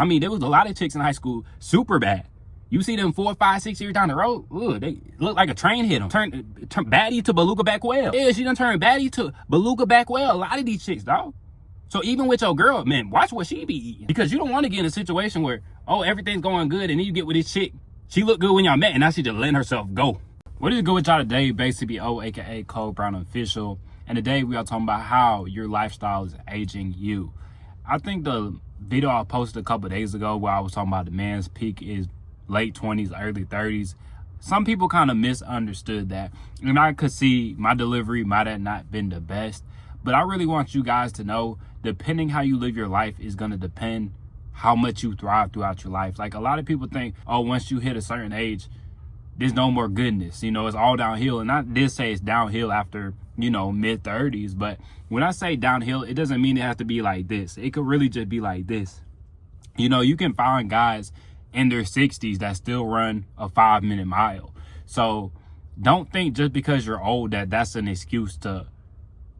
I mean, there was a lot of chicks in high school super bad. You see them 4, 5, 6 years down the road, they look like a train hit them. Turn baddie to beluga back whale. Yeah, she done turned baddie to beluga back whale. A lot of these chicks, dog. So even with your girl, man, watch what she be eating. Because you don't want to get in a situation where, oh, everything's going good, and then you get with this chick. She looked good when y'all met, and now she just letting herself go. What is good with y'all today? Basically, aka Cole Brown Official. And today we are talking about how your lifestyle is aging you. I think the video I posted a couple of days ago where I was talking about the man's peak is late 20s, early 30s. Some people kind of misunderstood that. And I could see my delivery might have not been the best. But I really want you guys to know, depending how you live your life is going to depend how much you thrive throughout your life. Like, a lot of people think, oh, once you hit a certain age, there's no more goodness. You know, it's all downhill. And I did say it's downhill after, you know, mid 30s. But when I say downhill, it doesn't mean it has to be like this. It could really just be like this. You know, you can find guys in their 60s that still run a 5-minute mile. So don't think just because you're old that that's an excuse to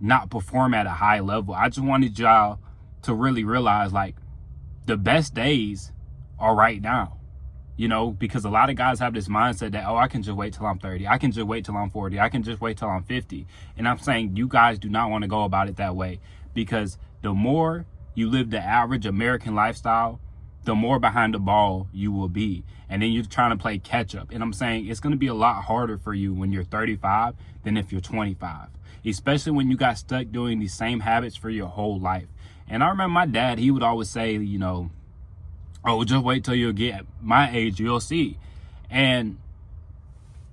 not perform at a high level. I just wanted y'all to really realize, like, the best days are right now. You know, because a lot of guys have this mindset that, oh, I can just wait till I'm 30. I can just wait till I'm 40. I can just wait till I'm 50. And I'm saying you guys do not want to go about it that way, because the more you live the average American lifestyle, the more behind the ball you will be. And then you're trying to play catch up. And I'm saying it's going to be a lot harder for you when you're 35 than if you're 25, especially when you got stuck doing these same habits for your whole life. And I remember my dad, he would always say, you know, oh, just wait till you get my age, you'll see. And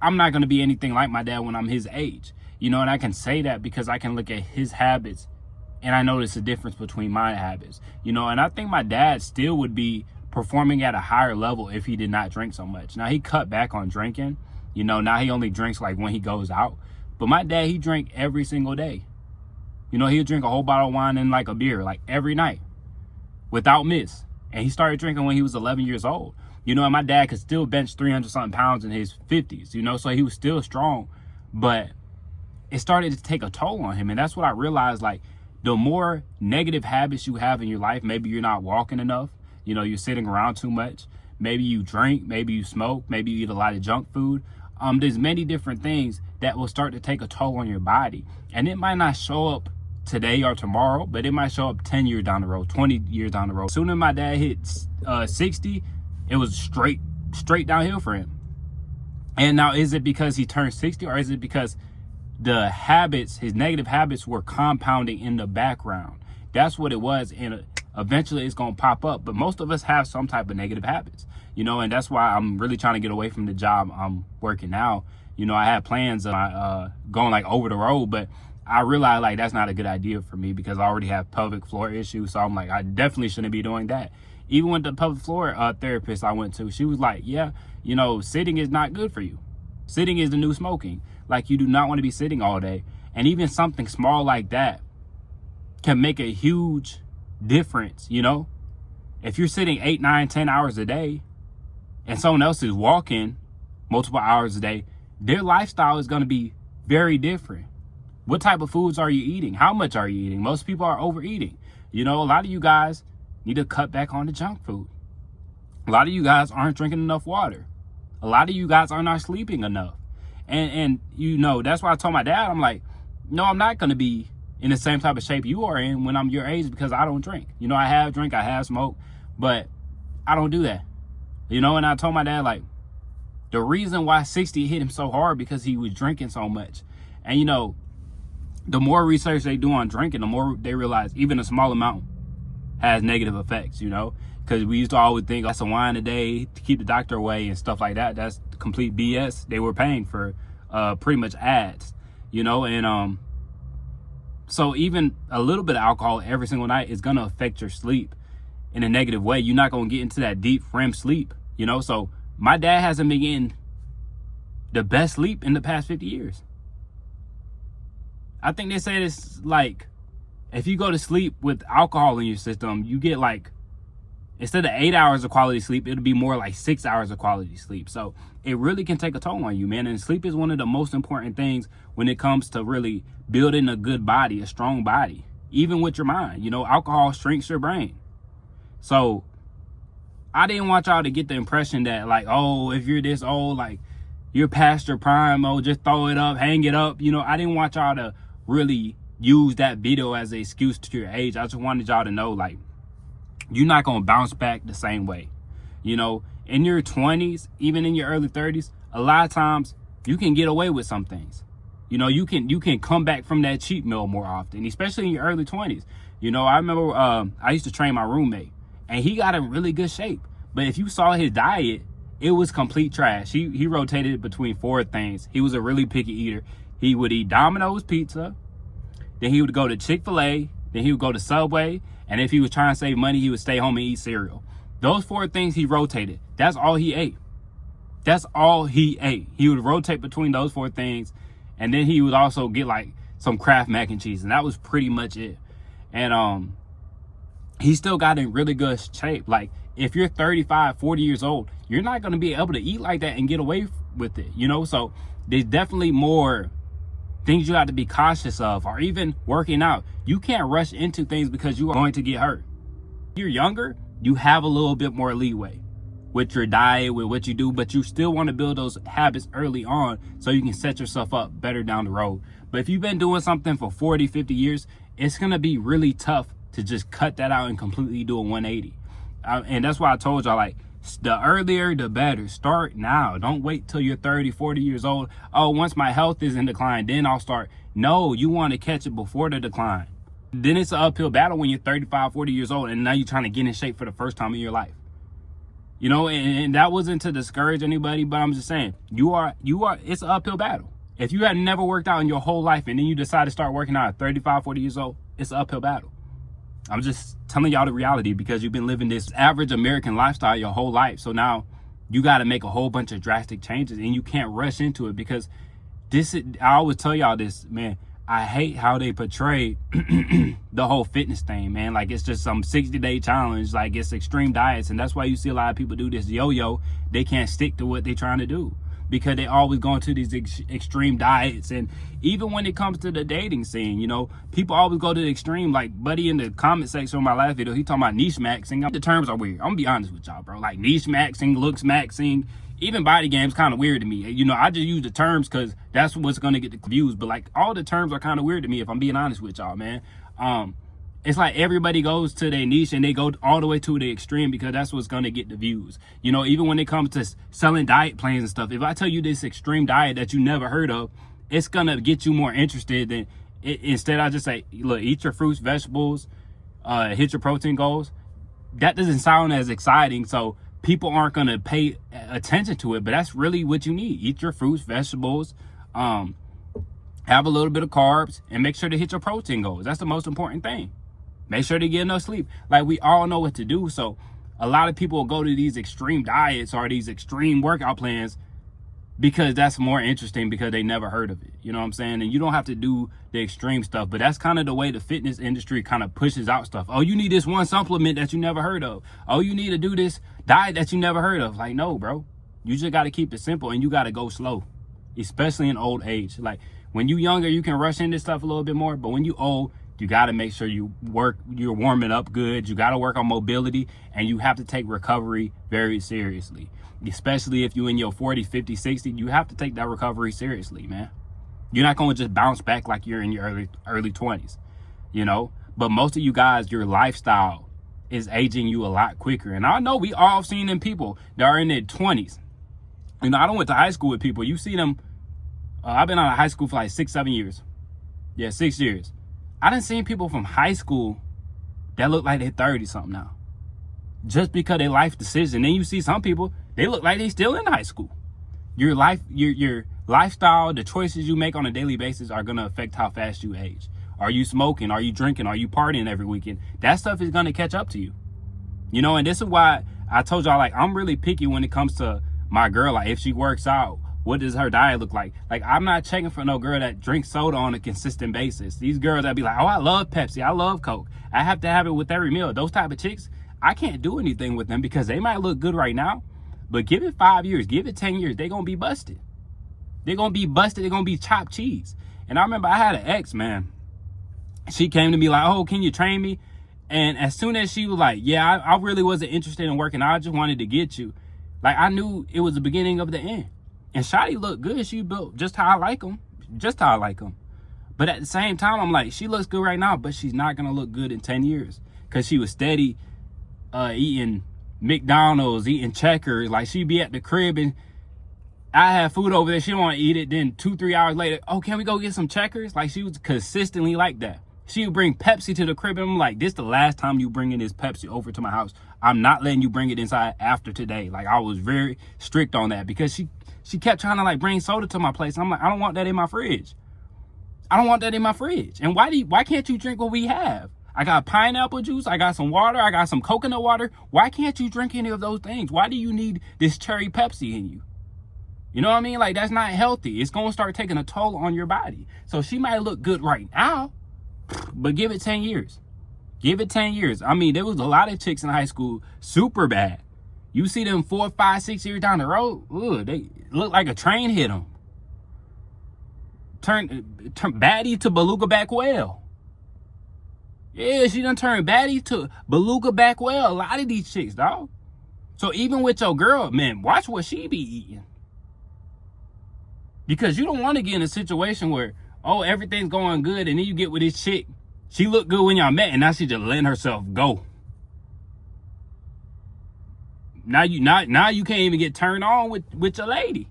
I'm not going to be anything like my dad when I'm his age, you know, and I can say that because I can look at his habits and I notice the difference between my habits, you know. And I think my dad still would be performing at a higher level if he did not drink so much. Now, he cut back on drinking, you know, now he only drinks like when he goes out. But my dad, he drank every single day. You know, he'd drink a whole bottle of wine and like a beer, like every night without miss. And he started drinking when he was 11 years old. You know, and my dad could still bench 300 something pounds in his 50s, you know, so he was still strong. But it started to take a toll on him. And that's what I realized, like, the more negative habits you have in your life, maybe you're not walking enough, you know, you're sitting around too much, maybe you drink, maybe you smoke, maybe you eat a lot of junk food. There's many different things that will start to take a toll on your body. And it might not show up today or tomorrow, but it might show up 10 years down the road, 20 years down the road. Soon as my dad hit 60, it was straight downhill for him. And now, is it because he turned 60, or is it because the habits, his negative habits, were compounding in the background? That's what it was. And eventually it's going to pop up. But most of us have some type of negative habits, you know, and that's why I'm really trying to get away from the job I'm working now. You know, I had plans of going like over the road, but I realized like that's not a good idea for me because I already have pelvic floor issues. So I'm like, I definitely shouldn't be doing that. Even with the pelvic floor therapist I went to, she was like, yeah, you know, sitting is not good for you. Sitting is the new smoking. Like, you do not want to be sitting all day. And even something small like that can make a huge difference, you know? If you're sitting 8, 9, 10 hours a day and someone else is walking multiple hours a day, their lifestyle is going to be very different. What type of foods are you eating? How much are you eating? Most people are overeating. You know, a lot of you guys need to cut back on the junk food. A lot of you guys aren't drinking enough water. A lot of you guys are not sleeping enough. And you know, that's why I told my dad, I'm like, no, I'm not going to be in the same type of shape you are in when I'm your age because I don't drink. You know, I have drink, I have smoke, but I don't do that. You know, and I told my dad, like, the reason why 60 hit him so hard because he was drinking so much. And, you know, the more research they do on drinking, the more they realize even a small amount has negative effects, you know, because we used to always think that's a wine a day to keep the doctor away and stuff like that. That's complete BS. They were paying for pretty much ads, you know, and so even a little bit of alcohol every single night is going to affect your sleep in a negative way. You're not going to get into that deep REM sleep, you know. So my dad hasn't been getting the best sleep in the past 50 years. I think they said it's like, if you go to sleep with alcohol in your system, you get like, instead of 8 hours of quality sleep, it'll be more like 6 hours of quality sleep. So it really can take a toll on you, man. And sleep is one of the most important things when it comes to really building a good body, a strong body, even with your mind. You know, alcohol shrinks your brain. So I didn't want y'all to get the impression that, like, oh, if you're this old, like, you're past your prime, oh, just throw it up, hang it up. You know, I didn't want y'all to really use that video as an excuse to your age. I just wanted y'all to know, like, you're not going to bounce back the same way. You know, in your 20s, even in your early 30s, a lot of times you can get away with some things. You know, you can come back from that cheat meal more often, especially in your early 20s. You know, I remember I used to train my roommate, and he got in really good shape. But if you saw his diet, it was complete trash. He rotated between 4 things. He was a really picky eater. He would eat Domino's pizza, then he would go to Chick-fil-A, then he would go to Subway, and if he was trying to save money, he would stay home and eat cereal. Those 4 things he rotated. That's all he ate. That's all he ate. He would rotate between those 4 things, and then he would also get like some Kraft mac and cheese, and that was pretty much it. And he still got in really good shape. Like, if you're 35, 40 years old, you're not going to be able to eat like that and get away with it, you know? So there's definitely more things you have to be cautious of, or even working out. You can't rush into things because you are going to get hurt. If you're younger, you have a little bit more leeway with your diet, with what you do, but you still want to build those habits early on so you can set yourself up better down the road. But if you've been doing something for 40, 50 years, it's going to be really tough to just cut that out and completely do a 180. And that's why I told y'all, like, the earlier, the better. Start now. Don't wait till you're 30, 40 years old. Oh, once my health is in decline, then I'll start. No, you want to catch it before the decline. Then it's an uphill battle when you're 35, 40 years old, and now you're trying to get in shape for the first time in your life. You know, and that wasn't to discourage anybody, but I'm just saying, it's an uphill battle. If you had never worked out in your whole life and then you decide to start working out at 35, 40 years old, it's an uphill battle. I'm just telling y'all the reality because you've been living this average American lifestyle your whole life. So now you got to make a whole bunch of drastic changes, and you can't rush into it because I always tell y'all this, man. I hate how they portray the whole fitness thing, man. Like, it's just some 60-day challenge. Like, it's extreme diets. And that's why you see a lot of people do this yo-yo. They can't stick to what they're trying to do because they always going to these extreme diets. And even when it comes to the dating scene, you know, people always go to the extreme. Like, Buddy in the comment section of my last video, he talking about niche maxing. The terms are weird. I'm gonna be honest with y'all, bro. Like, niche maxing, looks maxing, even body game's kind of weird to me. You know, I just use the terms because that's what's going to get the views. But, like, all the terms are kind of weird to me if I'm being honest with y'all, man. It's like everybody goes to their niche and they go all the way to the extreme because that's what's going to get the views. You know, even when it comes to selling diet plans and stuff, if I tell you this extreme diet that you never heard of, it's going to get you more interested than instead I just say, look, eat your fruits, vegetables, hit your protein goals. That doesn't sound as exciting. So people aren't going to pay attention to it, but that's really what you need. Eat your fruits, vegetables, have a little bit of carbs, and make sure to hit your protein goals. That's the most important thing. Make sure to get enough sleep. Like, we all know what to do. So a lot of people will go to these extreme diets or these extreme workout plans because that's more interesting because they never heard of it. You know what I'm saying? And you don't have to do the extreme stuff, but that's kind of the way the fitness industry kind of pushes out stuff. Oh, you need this one supplement that you never heard of. Oh, you need to do this diet that you never heard of. Like, no, bro. You just got to keep it simple and you got to go slow, especially in old age. Like, when you younger, you can rush into stuff a little bit more, but when you old, you got to make sure you're warming up good. You got to work on mobility, and you have to take recovery very seriously. Especially if you're in your 40, 50, 60, you have to take that recovery seriously, man. You're not going to just bounce back like you're in your early 20s, you know? But most of you guys, your lifestyle is aging you a lot quicker. And I know we all seen them people that are in their 20s. You know, I don't went to high school with people. You see them. I've been out of high school for like 6, 7 years. Yeah, 6 years. I done seen people from high school that look like they're 30-something now. Just because they life decision. Then you see some people, they look like they still in high school. Your lifestyle, the choices you make on a daily basis are going to affect how fast you age. Are you smoking? Are you drinking? Are you partying every weekend? That stuff is going to catch up to you. You know, and this is why I told y'all, like, I'm really picky when it comes to my girl. Like, if she works out, what does her diet look like? Like, I'm not checking for no girl that drinks soda on a consistent basis. These girls that be like, oh, I love Pepsi. I love Coke. I have to have it with every meal. Those type of chicks, I can't do anything with them because they might look good right now, but give it 5 years, give it 10 years, they're going to be busted. They're going to be busted. They're going to be chopped cheese. And I remember I had an ex, man. She came to me like, oh, can you train me? And as soon as she was like, yeah, I really wasn't interested in working, I just wanted to get you. Like, I knew it was the beginning of the end. And Shotty looked good. She built just how I like them. Just how I like them. But at the same time, I'm like, she looks good right now, but she's not going to look good in 10 years. Because she was steady eating McDonald's, eating Checkers. Like, she'd be at the crib and I had food over there. She didn't want to eat it. Then 2-3 hours later, oh, can we go get some Checkers? Like, she was consistently like that. She would bring Pepsi to the crib, and I'm like, this the last time you bringing this Pepsi over to my house. I'm not letting you bring it inside after today. Like, I was very strict on that because she kept trying to, like, bring soda to my place. I'm like, I don't want that in my fridge. I don't want that in my fridge. And why can't you drink what we have? I got pineapple juice. I got some water. I got some coconut water. Why can't you drink any of those things? Why do you need this cherry Pepsi in you? You know what I mean? Like, that's not healthy. It's going to start taking a toll on your body. So she might look good right now, but give it 10 years. Give it 10 years. I mean, there was a lot of chicks in high school super bad. You see them 4, 5, 6 years down the road, they look like a train hit them. Turn baddie to beluga back whale. Yeah, she done turned baddie to beluga back whale. A lot of these chicks, dog. So even with your girl, man, watch what she be eating. Because you don't want to get in a situation where, oh, everything's going good, and then you get with this chick. She looked good when y'all met, and now she just letting herself go. Now you can't even get turned on with your lady.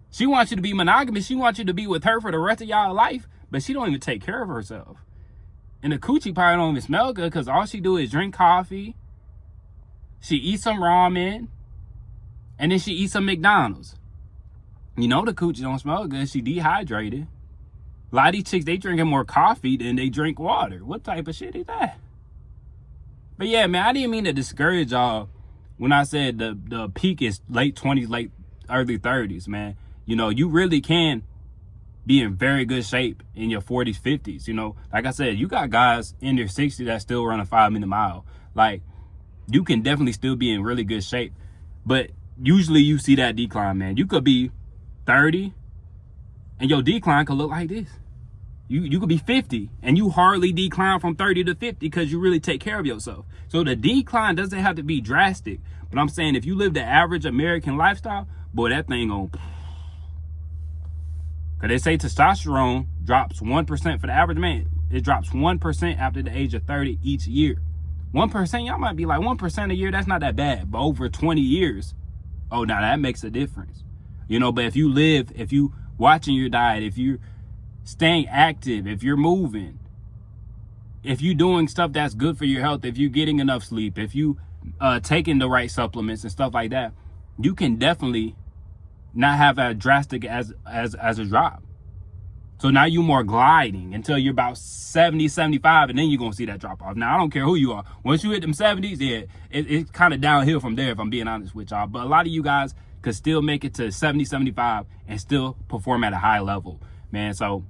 She wants you to be monogamous. She wants you to be with her for the rest of y'all life, but she don't even take care of herself. And the coochie probably don't even smell good because all she do is drink coffee. She eats some ramen, and then she eats some McDonald's. You know the coochie don't smell good. She dehydrated. A lot of these chicks, they drinking more coffee than they drink water. What type of shit is that? But yeah, man, I didn't mean to discourage y'all when I said the peak is late 20s, early 30s, man. You know, you really can be in very good shape in your 40s, 50s. You know, like I said, you got guys in their 60s that still run a 5-minute mile. Like, you can definitely still be in really good shape. But usually you see that decline, man. You could be 30 and your decline could look like this. You could be 50 and you hardly decline from 30 to 50 because you really take care of yourself. So the decline doesn't have to be drastic. But I'm saying if you live the average American lifestyle, boy, that thing on. Because they say testosterone drops 1% for the average man. It drops 1% after the age of 30 each year. 1%, y'all might be like 1% a year. That's not that bad. But over 20 years, oh, now that makes a difference. You know, but if you watching your diet, if you're staying active, if you're moving, if you're doing stuff that's good for your health, if you're getting enough sleep, if you taking the right supplements and stuff like that, you can definitely not have as drastic as a drop. So now you're more gliding until you're about 70, 75, and then you're going to see that drop off. Now, I don't care who you are. Once you hit them 70s, yeah, it's kind of downhill from there, if I'm being honest with y'all. But a lot of you guys could still make it to 70, 75 and still perform at a high level, man. So,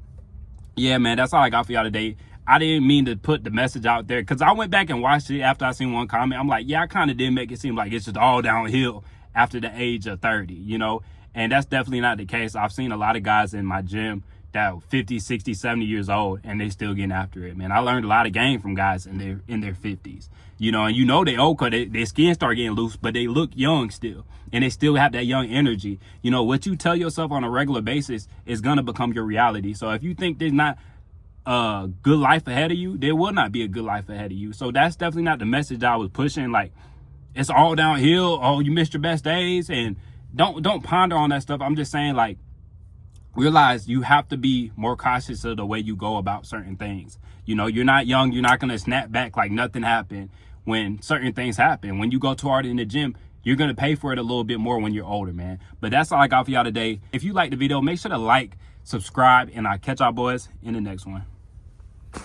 yeah, man, that's all I got for y'all today. I didn't mean to put the message out there because I went back and watched it after I seen one comment. I'm like, yeah, I kind of did make it seem like it's just all downhill after the age of 30, you know? And that's definitely not the case. I've seen a lot of guys in my gym that 50, 60, 70 years old and they still getting after it, man. I learned a lot of game from guys in their 50s, you know, and you know they old because their skin start getting loose, but they look young still, and they still have that young energy. You know, what you tell yourself on a regular basis is going to become your reality. So if you think there's not a good life ahead of you, there will not be a good life ahead of you. So that's definitely not the message I was pushing. Like, it's all downhill. Oh, you missed your best days. And don't ponder on that stuff. I'm just saying, like, realize you have to be more cautious of the way you go about certain things. You know, you're not young. You're not going to snap back like nothing happened when certain things happen. When you go too hard in the gym, you're going to pay for it a little bit more when you're older, man. But that's all I got for y'all today. If you like the video, make sure to like, subscribe, and I'll catch y'all boys in the next one.